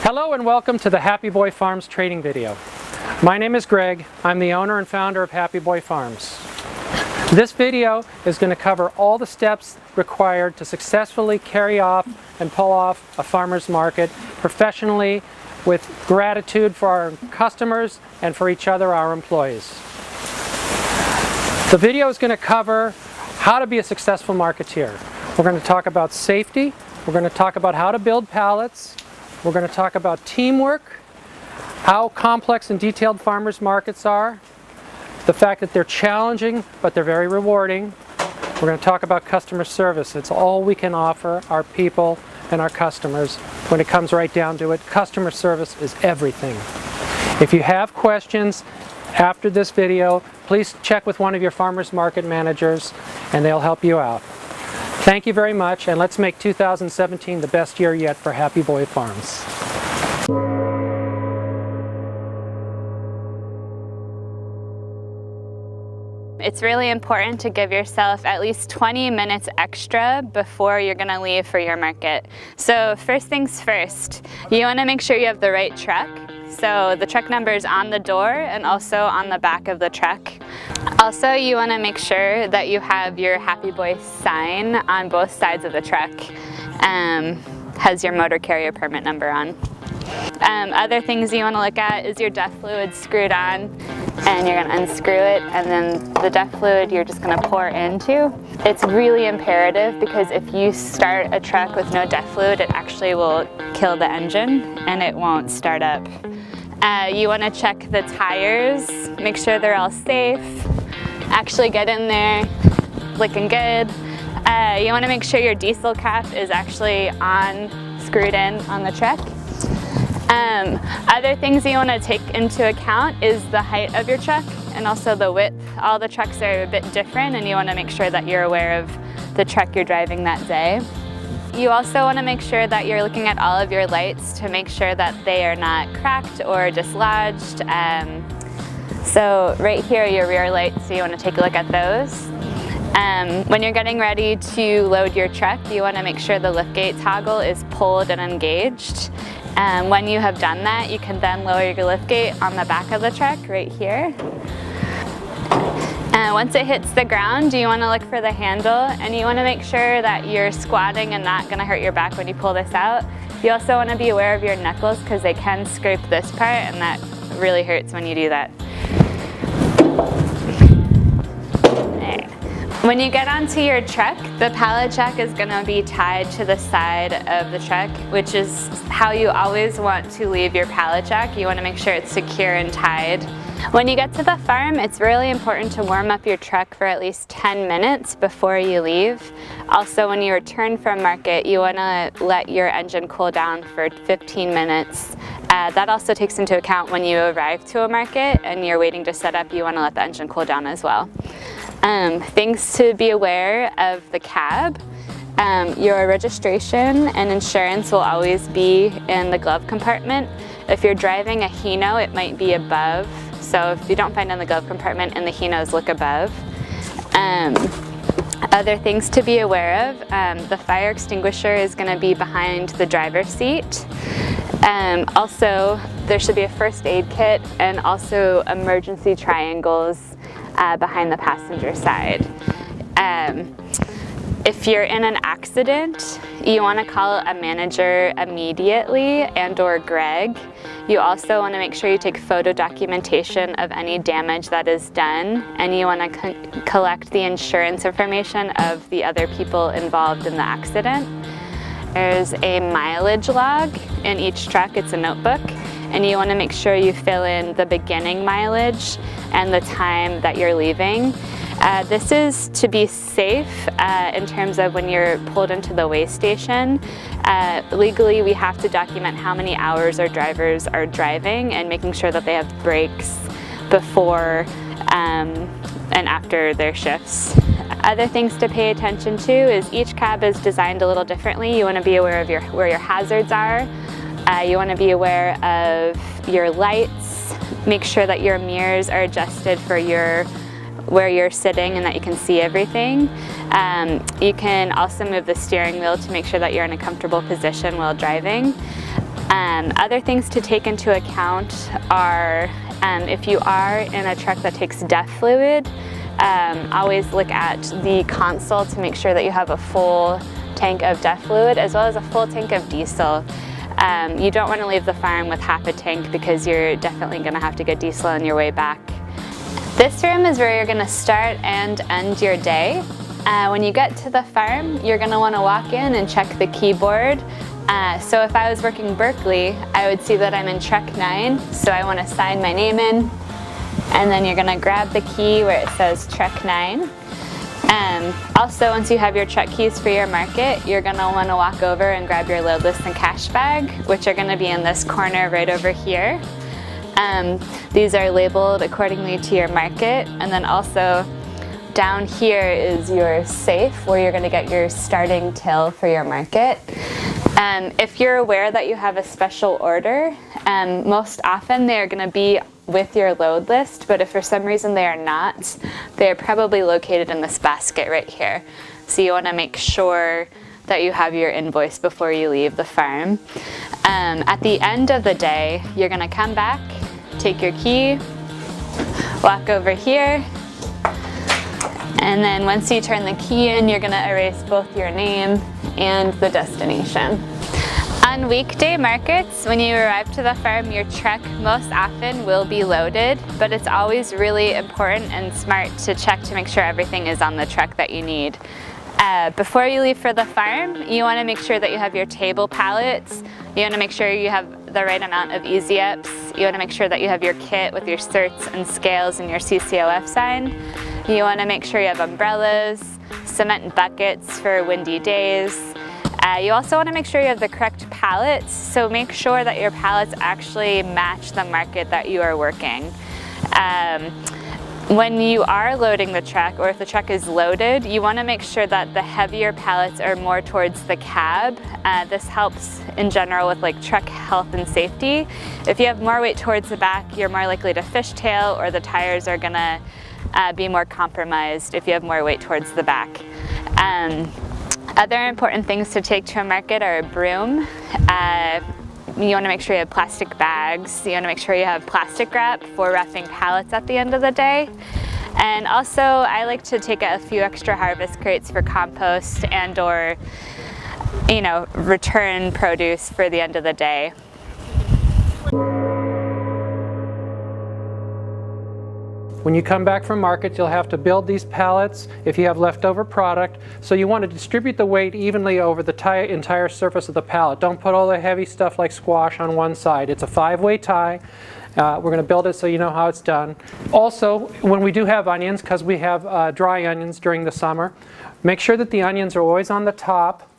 Hello and welcome to the Happy Boy Farms training video. My name is Greg. I'm the owner and founder of Happy Boy Farms. This video is going to cover all the steps required to successfully carry off and pull off a farmer's market professionally with gratitude for our customers and for each other, our employees. The video is going to cover how to be a successful marketeer. We're going to talk about safety. We're going to talk about how to build pallets. We're going to talk about teamwork, how complex and detailed farmers markets are, the fact that they're challenging but they're very rewarding. We're going to talk about customer service. It's all we can offer our people and our customers. When it comes right down to it, customer service is everything. If you have questions after this video, please check with one of your farmers market managers and they'll help you out. Thank you very much, and let's make 2017 the best year yet for Happy Boy Farms. It's really important to give yourself at least 20 minutes extra before you're going to leave for your market. So first things first, you want to make sure you have the right truck. So the truck number is on the door and also on the back of the truck. Also, you want to make sure that you have your Happy Boy sign on both sides of the truck. Has your motor carrier permit number on. Other things you want to look at is your DEF fluid screwed on, and you're going to unscrew it, and then the DEF fluid you're just going to pour into. It's really imperative because if you start a truck with no DEF fluid, it actually will kill the engine and it won't start up. You want to check the tires, make sure they're all safe, actually get in there looking good. You want to make sure your diesel cap is actually screwed in on the truck. Other things you want to take into account is the height of your truck and also the width. All the trucks are a bit different and you want to make sure that you're aware of the truck you're driving that day. You also want to make sure that you're looking at all of your lights to make sure that they are not cracked or dislodged. So right here are your rear lights, so you want to take a look at those. When you're getting ready to load your truck, you want to make sure the liftgate toggle is pulled and engaged. When you have done that, you can then lower your liftgate on the back of the truck right here. Once it hits the ground, you want to look for the handle, and you want to make sure that you're squatting and not going to hurt your back when you pull this out. You also want to be aware of your knuckles because they can scrape this part, and that really hurts when you do that. When you get onto your truck, the pallet jack is going to be tied to the side of the truck, which is how you always want to leave your pallet jack. You want to make sure it's secure and tied. When you get to the farm, it's really important to warm up your truck for at least 10 minutes before you leave. Also, when you return from market, you want to let your engine cool down for 15 minutes. That also takes into account when you arrive to a market and you're waiting to set up, you want to let the engine cool down as well. Things to be aware of the cab. Your registration and insurance will always be in the glove compartment. If you're driving a Hino, it might be above. So if you don't find it in the glove compartment and the Hinos look above. Other things to be aware of, the fire extinguisher is going to be behind the driver's seat. Also, there should be a first aid kit and also emergency triangles behind the passenger side. If you're in an accident, you want to call a manager immediately and/or Greg. You also want to make sure you take photo documentation of any damage that is done, and you want to collect the insurance information of the other people involved in the accident. There's a mileage log in each truck. It's a notebook, and you want to make sure you fill in the beginning mileage and the time that you're leaving. This is to be safe in terms of when you're pulled into the weigh station. Legally, we have to document how many hours our drivers are driving and making sure that they have breaks before and after their shifts. Other things to pay attention to is each cab is designed a little differently. You want to be aware of where your hazards are. You want to be aware of your lights. Make sure that your mirrors are adjusted for where you're sitting and that you can see everything. You can also move the steering wheel to make sure that you're in a comfortable position while driving. Other things to take into account are if you are in a truck that takes DEF fluid, always look at the console to make sure that you have a full tank of DEF fluid as well as a full tank of diesel. You don't want to leave the farm with half a tank because you're definitely going to have to get diesel on your way back. This room is where you're going to start and end your day. When you get to the farm, you're going to want to walk in and check the keyboard. So if I was working Berkeley, I would see that I'm in truck 9, so I want to sign my name in, and then you're going to grab the key where it says truck 9. Also, once you have your truck keys for your market, you're going to want to walk over and grab your load list and cash bag, which are going to be in this corner right over here. These are labeled accordingly to your market, and then also down here is your safe where you're going to get your starting till for your market. If you're aware that you have a special order, most often they're going to be with your load list, but if for some reason they are not, they're probably located in this basket right here. So you want to make sure that you have your invoice before you leave the farm. At the end of the day, you're going to come back, take your key, walk over here, and then once you turn the key in, you're going to erase both your name and the destination. On weekday markets, when you arrive to the farm, your truck most often will be loaded, but it's always really important and smart to check to make sure everything is on the truck that you need. Before you leave for the farm, you want to make sure that you have your table pallets. You want to make sure you have the right amount of Easy Ups. You want to make sure that you have your kit with your certs and scales and your CCOF sign. You want to make sure you have umbrellas, cement and buckets for windy days. You also want to make sure you have the correct pallets, so make sure that your pallets actually match the market that you are working. When you are loading the truck, or if the truck is loaded, you want to make sure that the heavier pallets are more towards the cab. This helps in general with like truck health and safety. If you have more weight towards the back, you're more likely to fishtail, or the tires are going to be more compromised if you have more weight towards the back. Other important things to take to a market are a broom. You want to make sure you have plastic bags. You want to make sure you have plastic wrap for wrapping pallets at the end of the day. And also, I like to take a few extra harvest crates for compost and or, return produce for the end of the day. When you come back from market, you'll have to build these pallets if you have leftover product. So you want to distribute the weight evenly over the entire surface of the pallet. Don't put all the heavy stuff like squash on one side. It's a 5-way tie. We're going to build it so you know how it's done. Also, when we do have onions, because we have dry onions during the summer, make sure that the onions are always on the top,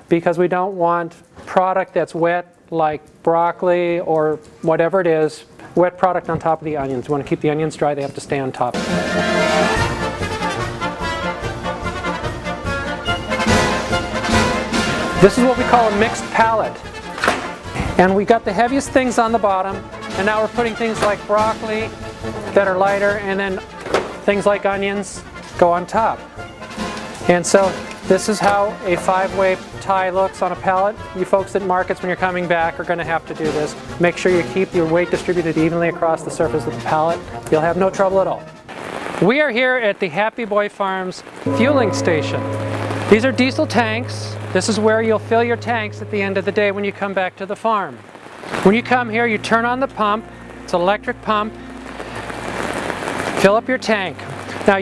because we don't want product that's wet like broccoli or whatever it is, wet product on top of the onions. We want to keep the onions dry, they have to stay on top. This is what we call a mixed pallet. And we got the heaviest things on the bottom, and now we're putting things like broccoli that are lighter, and then things like onions go on top. And so this is how a 5-way tie looks on a pallet. You folks at markets, when you're coming back, are going to have to do this. Make sure you keep your weight distributed evenly across the surface of the pallet. You'll have no trouble at all. We are here at the Happy Boy Farms fueling station. These are diesel tanks. This is where you'll fill your tanks at the end of the day when you come back to the farm. When you come here, you turn on the pump. It's an electric pump. Fill up your tank. Now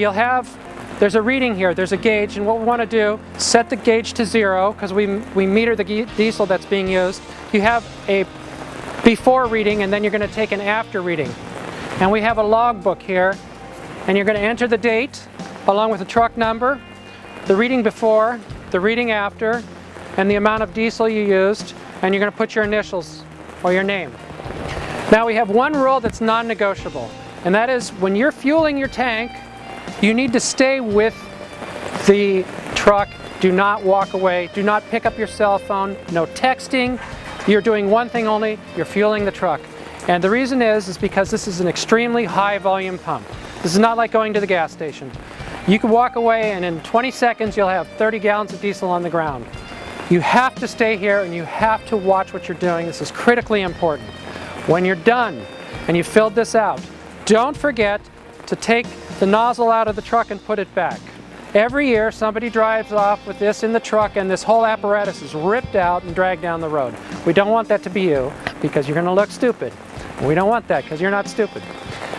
there's a reading here, there's a gauge, and what we want to do, set the gauge to 0, because we meter the diesel that's being used. You have a before reading, and then you're going to take an after reading. And we have a log book here, and you're going to enter the date, along with the truck number, the reading before, the reading after, and the amount of diesel you used, and you're going to put your initials or your name. Now we have one rule that's non-negotiable, and that is when you're fueling your tank, you need to stay with the truck. Do not walk away. Do not pick up your cell phone. No texting. You're doing one thing only. You're fueling the truck. And the reason is because this is an extremely high volume pump. This is not like going to the gas station. You can walk away and in 20 seconds you'll have 30 gallons of diesel on the ground. You have to stay here and you have to watch what you're doing. This is critically important. When you're done and you filled this out, don't forget to take the nozzle out of the truck and put it back. Every year somebody drives off with this in the truck and this whole apparatus is ripped out and dragged down the road. We don't want that to be you because you're going to look stupid. We don't want that because you're not stupid.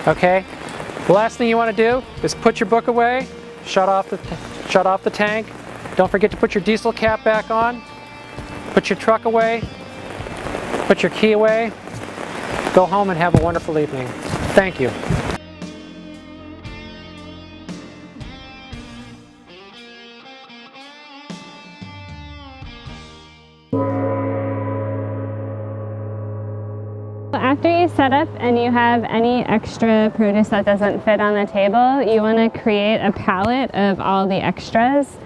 Okay? The last thing you want to do is put your book away, shut off the tank. Don't forget to put your diesel cap back on. Put your truck away. Put your key away. Go home and have a wonderful evening. Thank you. After you set up and you have any extra produce that doesn't fit on the table, you want to create a pallet of all the extras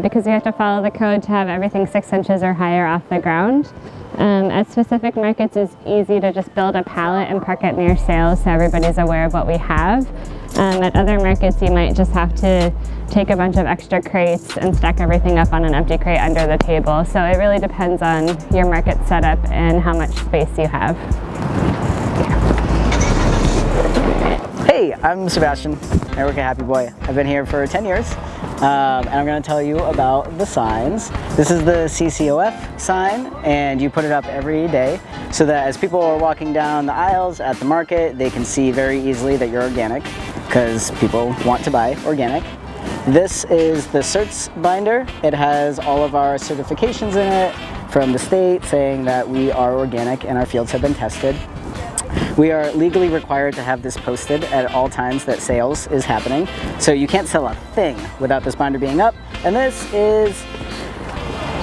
because you have to follow the code to have everything 6 inches or higher off the ground. At specific markets, it's easy to just build a pallet and park it near sales so everybody's aware of what we have. At other markets, you might just have to take a bunch of extra crates and stack everything up on an empty crate under the table. So it really depends on your market setup and how much space you have. Hey, I'm Sebastian. I work at Happy Boy. I've been here for 10 years, and I'm going to tell you about the signs. This is the CCOF sign, and you put it up every day so that as people are walking down the aisles at the market, they can see very easily that you're organic, because people want to buy organic. This is the certs binder. It has all of our certifications in it from the state saying that we are organic and our fields have been tested. We are legally required to have this posted at all times that sales is happening. So you can't sell a thing without this binder being up. And this is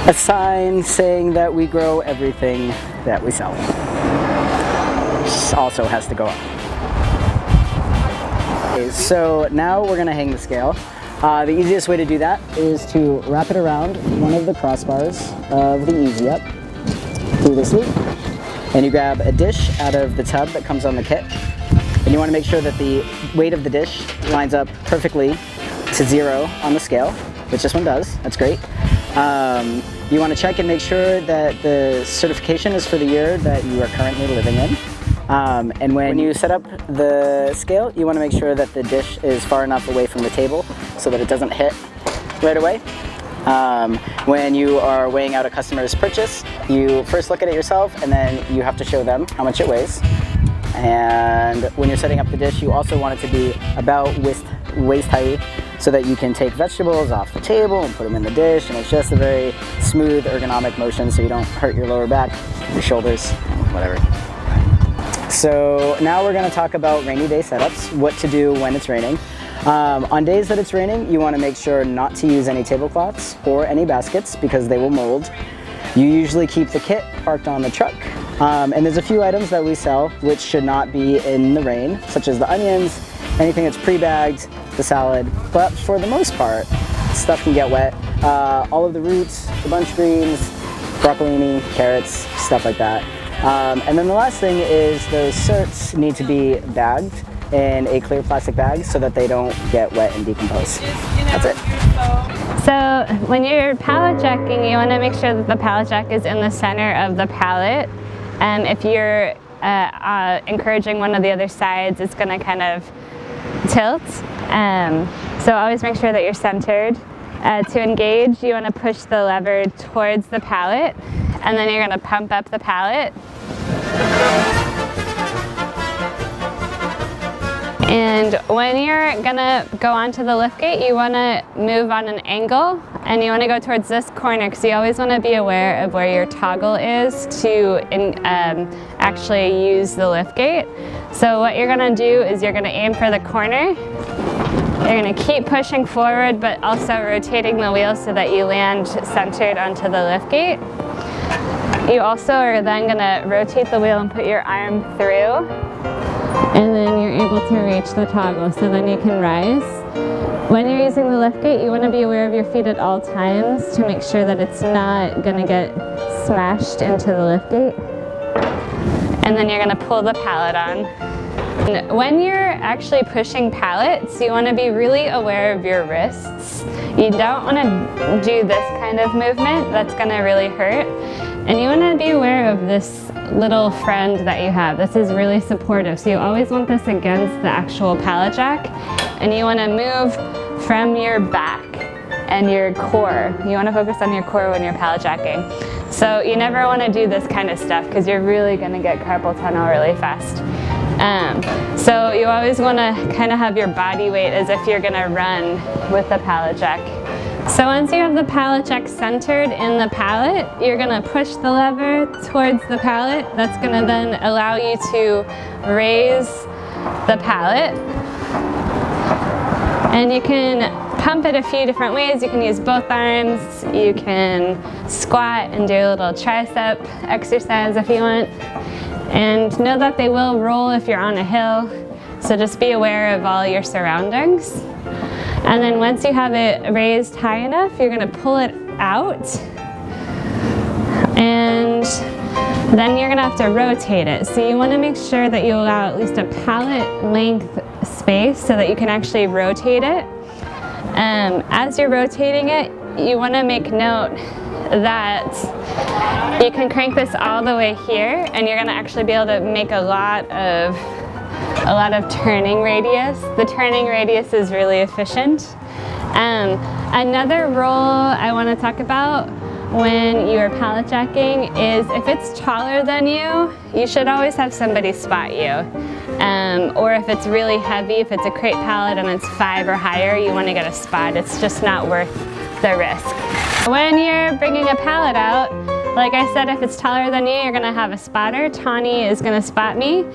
a sign saying that we grow everything that we sell. This also has to go up. Okay, so now we're gonna hang the scale. The easiest way to do that is to wrap it around one of the crossbars of the Easy Up through this loop. And you grab a dish out of the tub that comes on the kit. And you want to make sure that the weight of the dish lines up perfectly to 0 on the scale, which this one does. That's great. You want to check and make sure that the certification is for the year that you are currently living in. And when you set up the scale, you want to make sure that the dish is far enough away from the table so that it doesn't hit right away. When you are weighing out a customer's purchase, you first look at it yourself and then you have to show them how much it weighs. And when you're setting up the dish, you also want it to be about waist height so that you can take vegetables off the table and put them in the dish, and it's just a very smooth ergonomic motion so you don't hurt your lower back, your shoulders, whatever. So now we're going to talk about rainy day setups, what to do when it's raining. On days that it's raining, you want to make sure not to use any tablecloths or any baskets because they will mold. You usually keep the kit parked on the truck. And there's a few items that we sell which should not be in the rain, such as the onions, anything that's pre-bagged, the salad. But for the most part, stuff can get wet. All of the roots, the bunch greens, broccolini, carrots, stuff like that. And then the last thing is those certs need to be bagged in a clear plastic bag so that they don't get wet and decompose. That's it. So when you're pallet jacking, you want to make sure that the pallet jack is in the center of the pallet. If you're encouraging one of the other sides, it's going to kind of tilt. So always make sure that you're centered. To engage, you want to push the lever towards the pallet, and then you're going to pump up the pallet. And when you're gonna go onto the liftgate, you wanna move on an angle and you wanna go towards this corner because you always wanna be aware of where your toggle is to actually use the liftgate. So what you're gonna do is you're gonna aim for the corner. You're gonna keep pushing forward but also rotating the wheel so that you land centered onto the liftgate. You also are then gonna rotate the wheel and put your arm through. And then you're able to reach the toggle, so then you can rise. When you're using the liftgate, you want to be aware of your feet at all times to make sure that it's not going to get smashed into the liftgate. And then you're going to pull the pallet on. And when you're actually pushing pallets, you want to be really aware of your wrists. You don't want to do this kind of movement. That's going to really hurt. And you want to be aware of this little friend that you have. This is really supportive. So you always want this against the actual pallet jack. And you want to move from your back and your core. You want to focus on your core when you're pallet jacking. So you never want to do this kind of stuff because you're really going to get carpal tunnel really fast. So you always want to kind of have your body weight as if you're going to run with the pallet jack. So once you have the pallet jack centered in the pallet, you're going to push the lever towards the pallet. That's going to then allow you to raise the pallet. And you can pump it a few different ways. You can use both arms. You can squat and do a little tricep exercise if you want. And know that they will roll if you're on a hill. So just be aware of all your surroundings. And then once you have it raised high enough, you're going to pull it out. And then you're going to have to rotate it. So you want to make sure that you allow at least a pallet length space so that you can actually rotate it. As you're rotating it, you want to make note that you can crank this all the way here, and you're going to actually be able to make a lot of turning radius. The turning radius is really efficient. Another rule I want to talk about when you are pallet jacking is if it's taller than you, you should always have somebody spot you. Or if it's really heavy, if it's a crate pallet and it's 5 or higher, you want to get a spot. It's just not worth the risk. When you're bringing a pallet out, like I said, if it's taller than you, you're going to have a spotter. Tawny is going to spot me.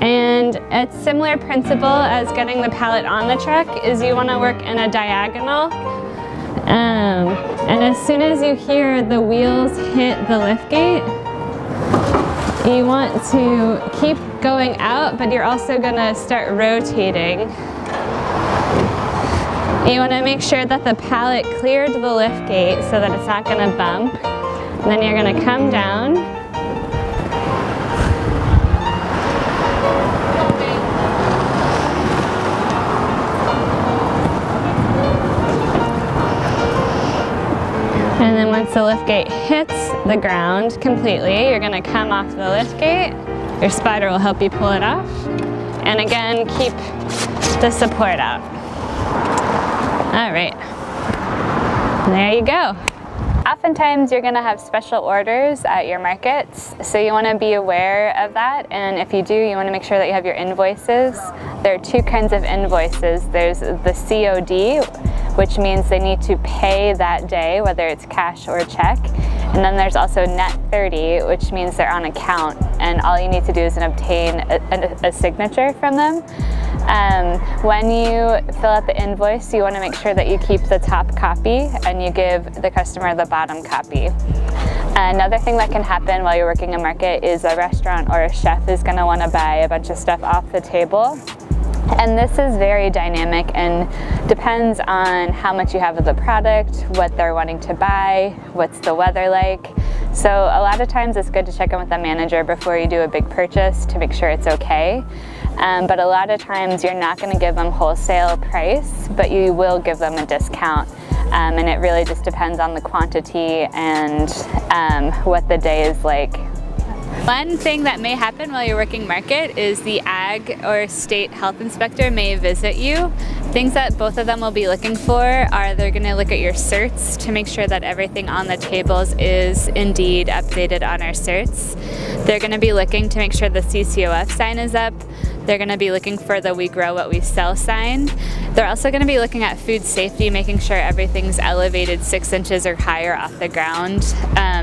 And a similar principle as getting the pallet on the truck is you want to work in a diagonal. And as soon as you hear the wheels hit the liftgate, you want to keep going out, but you're also going to start rotating. You want to make sure that the pallet cleared the liftgate so that it's not going to bump. And then you're going to come down. And then once the liftgate hits the ground completely, you're going to come off the liftgate. Your spider will help you pull it off. And again, keep the support out. All right, there you go. Oftentimes you're going to have special orders at your markets, so you want to be aware of that, and if you do, you want to make sure that you have your invoices. There are 2 kinds of invoices. There's the COD, which means they need to pay that day, whether it's cash or check, and then there's also Net 30, which means they're on account, and all you need to do is obtain a signature from them. When you fill out the invoice, you want to make sure that you keep the top copy and you give the customer the bottom copy. Another thing that can happen while you're working a market is a restaurant or a chef is going to want to buy a bunch of stuff off the table. And this is very dynamic and depends on how much you have of the product, what they're wanting to buy, what's the weather like. So a lot of times it's good to check in with the manager before you do a big purchase to make sure it's okay. But a lot of times you're not going to give them wholesale price, but you will give them a discount. And it really just depends on the quantity and what the day is like. One thing that may happen while you're working market is the ag or state health inspector may visit you. Things that both of them will be looking for are they're going to look at your certs to make sure that everything on the tables is indeed updated on our certs. They're going to be looking to make sure the CCOF sign is up. They're going to be looking for the We Grow What We Sell sign. They're also going to be looking at food safety, making sure everything's elevated 6 inches or higher off the ground.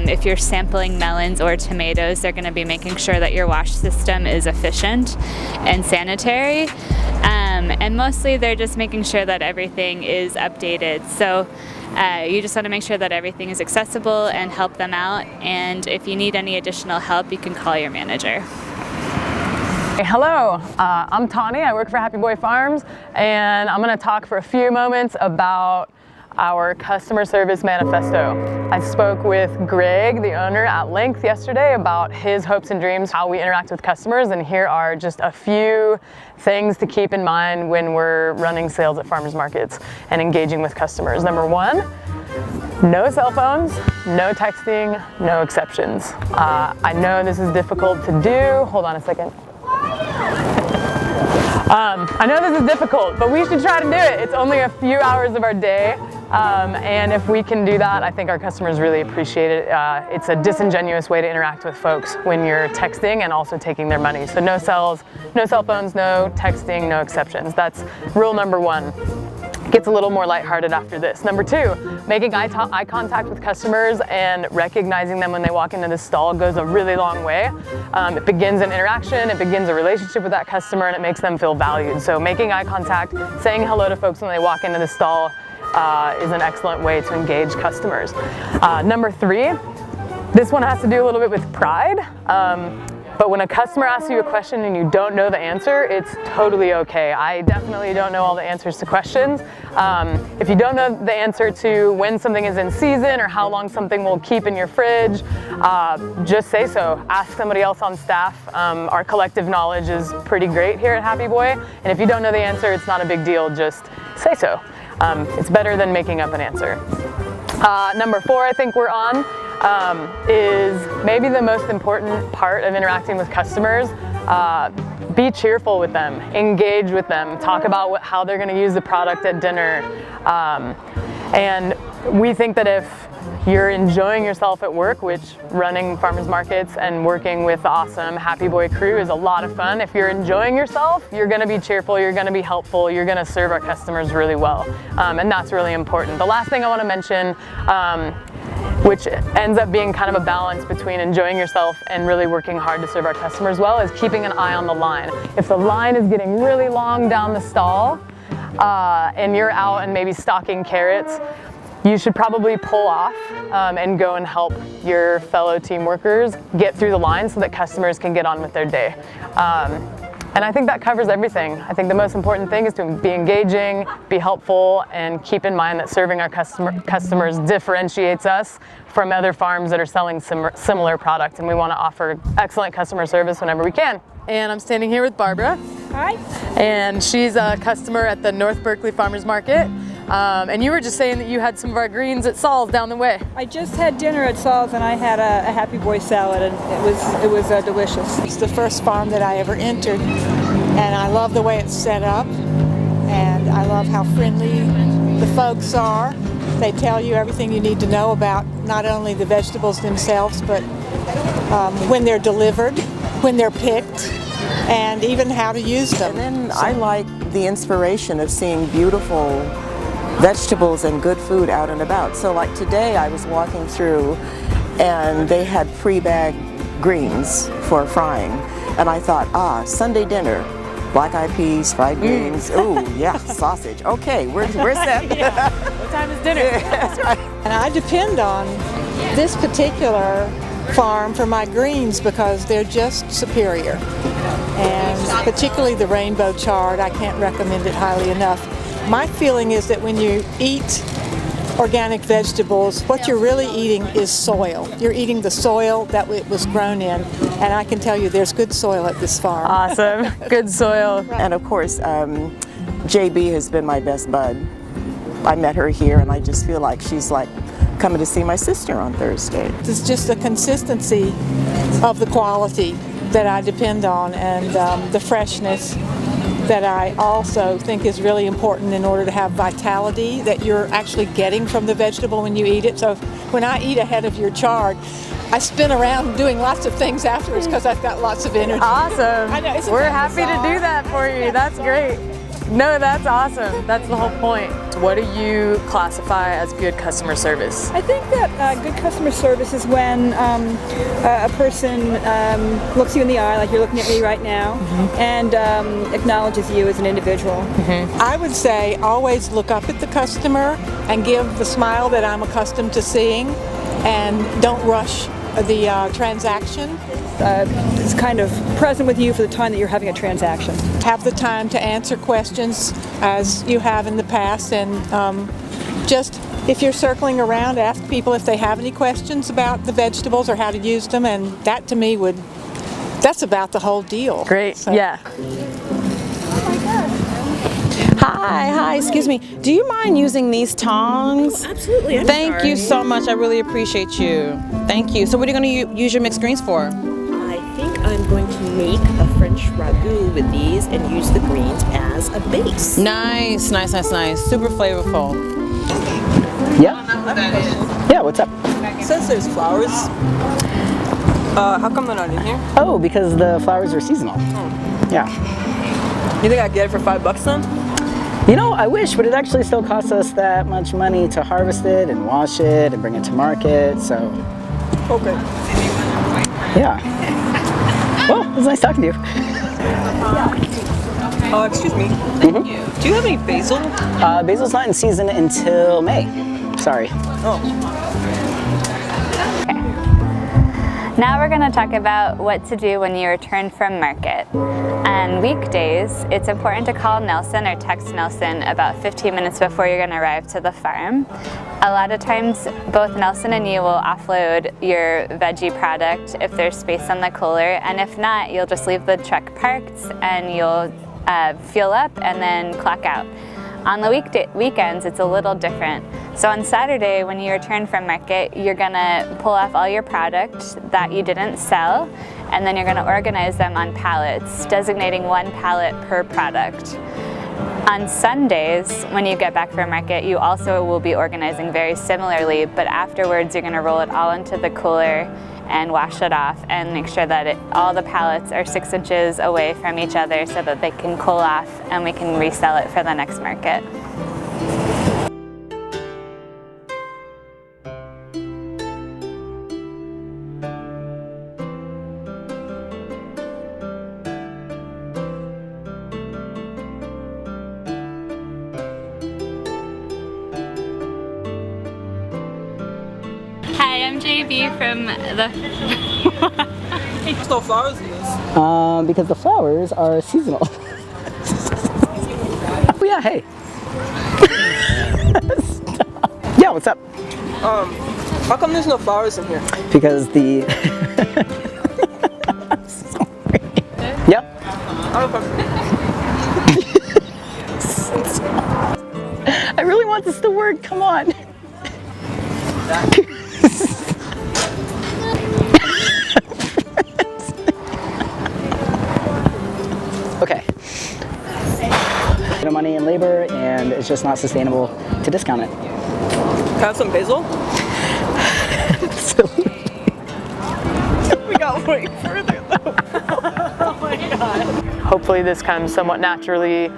If you're sampling melons or tomatoes, they're going to be making sure that your wash system is efficient and sanitary. And mostly they're just making sure that everything is updated. So you just want to make sure that everything is accessible and help them out. And if you need any additional help, you can call your manager. Hello, I'm Tawny. I work for Happy Boy Farms, and I'm going to talk for a few moments about our customer service manifesto. I spoke with Greg, the owner, at length yesterday about his hopes and dreams, how we interact with customers, and here are just a few things to keep in mind when we're running sales at farmers markets and engaging with customers. Number one, no cell phones, no texting, no exceptions. I know this is difficult to do. Hold on a second. I know this is difficult, but we should try to do it. It's only a few hours of our day, and if we can do that, I think our customers really appreciate it. It's a disingenuous way to interact with folks when you're texting and also taking their money. So no cells, no cell phones, no texting, no exceptions. That's rule number one. Gets a little more lighthearted after this. Number two, making eye contact with customers and recognizing them when they walk into the stall goes a really long way. It begins an interaction, it begins a relationship with that customer, and it makes them feel valued. So making eye contact, saying hello to folks when they walk into the stall is an excellent way to engage customers. Number three, this one has to do a little bit with pride. But when a customer asks you a question and you don't know the answer, it's totally okay. I definitely don't know all the answers to questions. If you don't know the answer to when something is in season or how long something will keep in your fridge, just say so. Ask somebody else on staff. Our collective knowledge is pretty great here at Happy Boy. And if you don't know the answer, it's not a big deal, just say so. It's better than making up an answer. Number four, I think we're on. Is maybe the most important part of interacting with customers. Be cheerful with them, engage with them, talk about how they're going to use the product at dinner. And we think that if you're enjoying yourself at work, which running farmers markets and working with the awesome Happy Boy crew is a lot of fun. If you're enjoying yourself, you're going to be cheerful, you're going to be helpful, you're going to serve our customers really well. And that's really important. The last thing I want to mention, which ends up being kind of a balance between enjoying yourself and really working hard to serve our customers well, is keeping an eye on the line. If the line is getting really long down the stall and you're out and maybe stocking carrots, you should probably pull off and go and help your fellow team workers get through the line so that customers can get on with their day. And I think that covers everything. I think the most important thing is to be engaging, be helpful, and keep in mind that serving our customers differentiates us from other farms that are selling similar product, and we want to offer excellent customer service whenever we can. And I'm standing here with Barbara. Hi. And she's a customer at the North Berkeley Farmers Market. And you were just saying that you had some of our greens at Saul's down the way. I just had dinner at Saul's and I had a Happy Boy salad, and it was delicious. It's the first farm that I ever entered, and I love the way it's set up, and I love how friendly the folks are. They tell you everything you need to know about not only the vegetables themselves, but when they're delivered, when they're picked, and even how to use them. And then I like the inspiration of seeing beautiful vegetables and good food out and about. So like today I was walking through and they had pre-bagged greens for frying, and I thought, Sunday dinner, black eyed peas, fried greens, ooh yeah, sausage, okay, we're set. Yeah. What time is dinner? And I depend on this particular farm for my greens because they're just superior. And particularly the rainbow chard, I can't recommend it highly enough. My feeling is that when you eat organic vegetables, what you're really eating is soil. You're eating the soil that it was grown in, and I can tell you there's good soil at this farm. Awesome, good soil. And of course, JB has been my best bud. I met her here and I just feel like she's like coming to see my sister on Thursday. It's just the consistency of the quality that I depend on, and the freshness that I also think is really important in order to have vitality that you're actually getting from the vegetable when you eat it. So when I eat a head of your chard, I spin around doing lots of things afterwards because I've got lots of energy. Awesome. I know, we're happy to do that for you. That's great. No, that's awesome. That's the whole point. What do you classify as good customer service? I think that good customer service is when a person looks you in the eye, like you're looking at me right now, and acknowledges you as an individual. I would say always look up at the customer and give the smile that I'm accustomed to seeing, and don't rush the transaction. It's kind of present with you for the time that you're having a transaction. Have the time to answer questions as you have in the past, and just if you're circling around, ask people if they have any questions about the vegetables or how to use them, and that to me that's about the whole deal. Great. So- Yeah. Hi, excuse me. Do you mind using these tongs? Absolutely. Thank you so much. I really appreciate you. Thank you. So what are you going to use your mixed greens for? I think I'm going to make a French ragu with these and use the greens as a base. Nice. Super flavorful. Yeah. Yeah, what's up? It says there's flowers. How come they're not in here? Oh, because the flowers are seasonal. Yeah. You think I get it for $5 then? You know, I wish, but it actually still costs us that much money to harvest it and wash it and bring it to market, so. Okay. Yeah. Well, it was nice talking to you. Excuse me. Do you have any basil? Basil's not in season until May. Sorry. Now we're going to talk about what to do when you return from market. On weekdays, it's important to call Nelson or text Nelson about 15 minutes before you're going to arrive to the farm. A lot of times, both Nelson and you will offload your veggie product if there's space on the cooler, and if not, you'll just leave the truck parked and you'll fuel up and then clock out. On the weekends, it's a little different. So on Saturday, when you return from market, you're gonna pull off all your product that you didn't sell, and then you're gonna organize them on pallets, designating one pallet per product. On Sundays, when you get back from market, you also will be organizing very similarly, but afterwards you're gonna roll it all into the cooler and wash it off and make sure that all the pallets are 6 inches away from each other so that they can cool off and we can resell it for the next market. Hi, I'm JB from the... There's no flowers in this. Because the flowers are seasonal. Oh yeah, hey. Yeah, what's up? How come there's no flowers in here? Because the... Sorry. Yep. I really want this to work, come on. Okay. No money and labor, and it's just not sustainable to discount it. Can I have some basil? We got way further though. Oh my god. Hopefully this comes somewhat naturally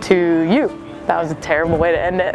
to you. That was a terrible way to end it.